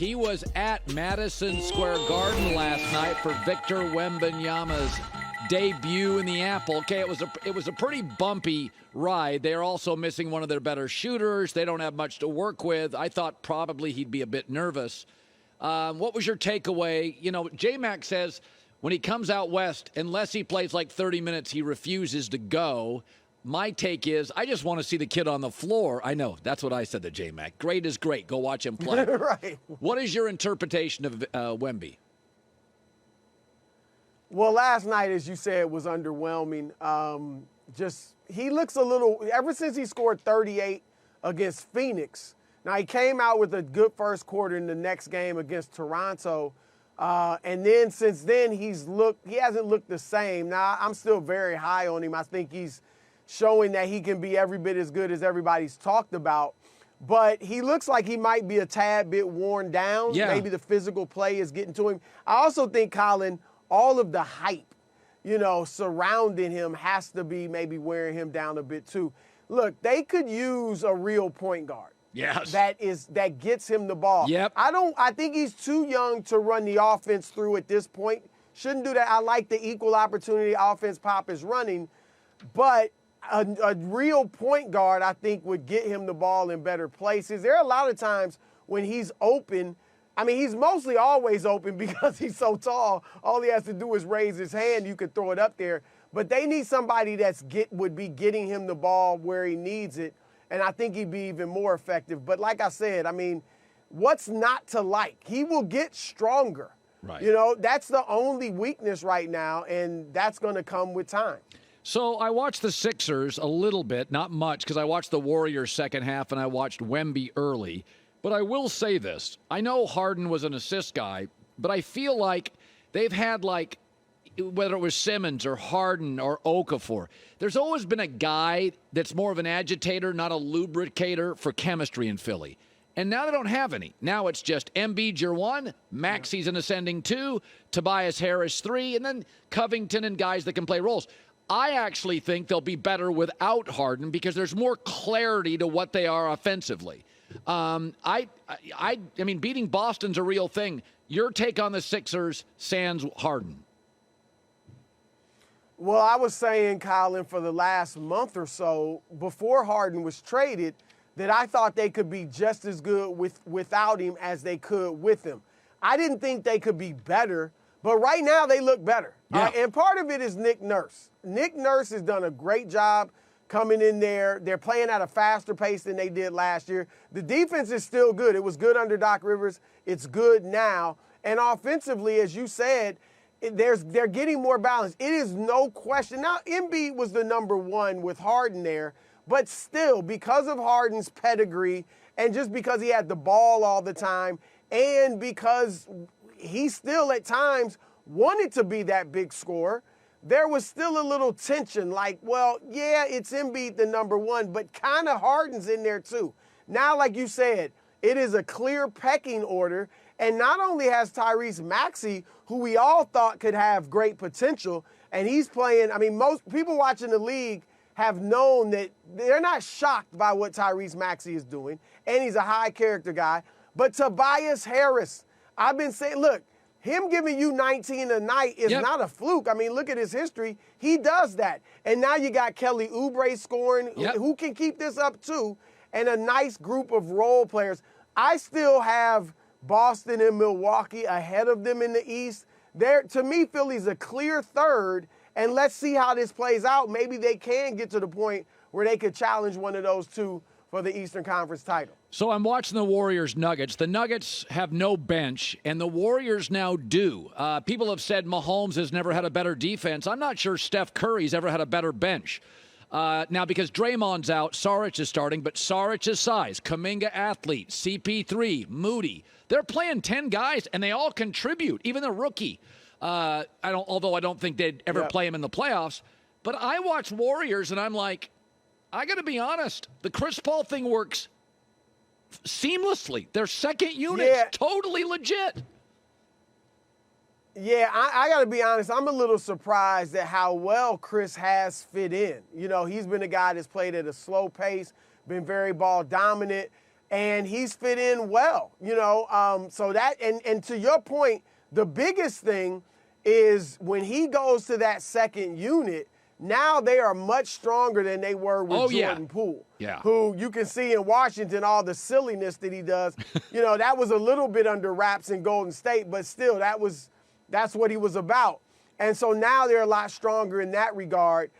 He was at Madison Square Garden last night for Victor Wembanyama's debut in the Apple. Okay, it was a pretty bumpy ride. They're also missing one of their better shooters. They don't have much to work with. I thought probably he'd be a bit nervous. What was your takeaway? You know, J-Mac says when he comes out west, unless he plays like 30 minutes, he refuses to go. My take is I just want to see the kid on the floor. I know. That's what I said to J-Mac. Great is great. Go watch him play. Right. What is your interpretation of Wemby? Well, last night, as you said, was underwhelming. He looks a little, ever since he scored 38 against Phoenix. Now, he came out with a good first quarter in the next game against Toronto. And then since then, he hasn't looked the same. Now, I'm still very high on him. I think he's showing that he can be every bit as good as everybody's talked about. But he looks like he might be a tad bit worn down. Yeah. Maybe the physical play is getting to him. I also think, Colin, all of the hype, surrounding him has to be maybe wearing him down a bit too. Look, they could use a real point guard. Yes. That gets him the ball. Yep. I think he's too young to run the offense through at this point. Shouldn't do that. I like the equal opportunity offense Pop is running, but a real point guard, I think, would get him the ball in better places. There are a lot of times when he's open. I mean, he's mostly always open because he's so tall. All he has to do is raise his hand. You could throw it up there. But they need somebody would be getting him the ball where he needs it, and I think he'd be even more effective. But like I said, I mean, what's not to like? He will get stronger. Right. That's the only weakness right now, and that's going to come with time. So I watched the Sixers a little bit, not much, because I watched the Warriors second half and I watched Wemby early. But I will say this. I know Harden was an assist guy, but I feel like they've had, whether it was Simmons or Harden or Okafor, there's always been a guy that's more of an agitator, not a lubricator for chemistry in Philly. And now they don't have any. Now it's just Embiid, your one, Maxi's an ascending two, Tobias Harris three, and then Covington and guys that can play roles. I actually think they'll be better without Harden because there's more clarity to what they are offensively. I mean, beating Boston's a real thing. Your take on the Sixers, sans Harden? Well, I was saying, Colin, for the last month or so, before Harden was traded, that I thought they could be just as good without him as they could with him. I didn't think they could be better, but right now they look better. Yeah. And part of it is Nick Nurse. Nick Nurse has done a great job coming in there. They're playing at a faster pace than they did last year. The defense is still good. It was good under Doc Rivers. It's good now. And offensively, as you said, they're getting more balance. It is no question. Now, Embiid was the number one with Harden there, but still, because of Harden's pedigree and just because he had the ball all the time and because he still at times wanted to be that big scorer, there was still a little tension like, well, yeah, it's Embiid the number one, but kind of Harden's in there too. Now, like you said, it is a clear pecking order. And not only has Tyrese Maxey, who we all thought could have great potential, and he's playing, I mean, most people watching the league have known that they're not shocked by what Tyrese Maxey is doing, and he's a high character guy. But Tobias Harris, I've been saying, look, him giving you 19 a night is not a fluke. I mean, look at his history. He does that. And now you got Kelly Oubre scoring, who can keep this up too, and a nice group of role players. I still have Boston and Milwaukee ahead of them in the East. To me, Philly's a clear third, and let's see how this plays out. Maybe they can get to the point where they could challenge one of those two for the Eastern Conference title. So I'm watching the Warriors-Nuggets. The Nuggets have no bench, and the Warriors now do. People have said Mahomes has never had a better defense. I'm not sure Steph Curry's ever had a better bench. Now, because Draymond's out, Saric is starting, but Saric's size, Kuminga athlete, CP3, Moody, they're playing 10 guys, and they all contribute, even the rookie. Although I don't think they'd ever play him in the playoffs. But I watch Warriors, and I'm like, I got to be honest, the Chris Paul thing works seamlessly. Their second unit's totally legit. Yeah, I got to be honest. I'm a little surprised at how well Chris has fit in. You know, he's been a guy that's played at a slow pace, been very ball dominant. and he's fit in well, so that, and to your point, the biggest thing is when he goes to that second unit, now they are much stronger than they were with Jordan Poole, who you can see in Washington, all the silliness that he does. That was a little bit under wraps in Golden State, but still, that's what he was about. And so now they're a lot stronger in that regard.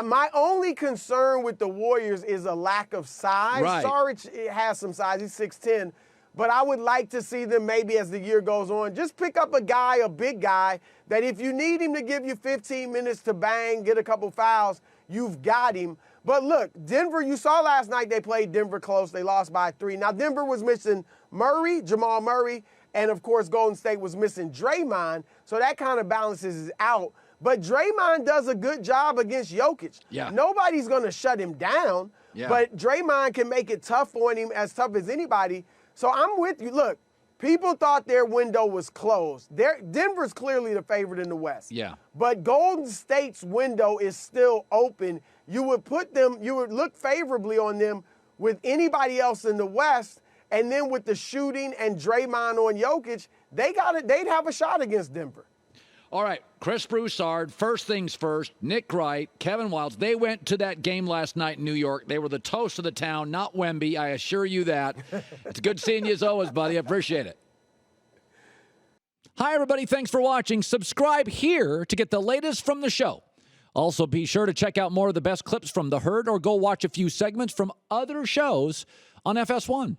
My only concern with the Warriors is a lack of size. Right. Saric has some size. He's 6'10". But I would like to see them maybe as the year goes on, just pick up a big guy, that if you need him to give you 15 minutes to bang, get a couple fouls, you've got him. But look, Denver, you saw last night they played Denver close. They lost by 3. Now, Denver was missing Jamal Murray, and, of course, Golden State was missing Draymond, so that kind of balances it out. But Draymond does a good job against Jokic. Yeah. Nobody's going to shut him down, but Draymond can make it tough on him, as tough as anybody. So I'm with you. Look, people thought their window was closed. Denver's clearly the favorite in the West. Yeah. But Golden State's window is still open. You would look favorably on them with anybody else in the West, and then with the shooting and Draymond on Jokic, they'd have a shot against Denver. All right, Chris Broussard, first things first, Nick Wright, Kevin Wildes, they went to that game last night in New York. They were the toast of the town, not Wemby, I assure you that. It's good seeing you as always, buddy. I appreciate it. Hi, everybody. Thanks for watching. Subscribe here to get the latest from the show. Also, be sure to check out more of the best clips from The Herd or go watch a few segments from other shows on FS1.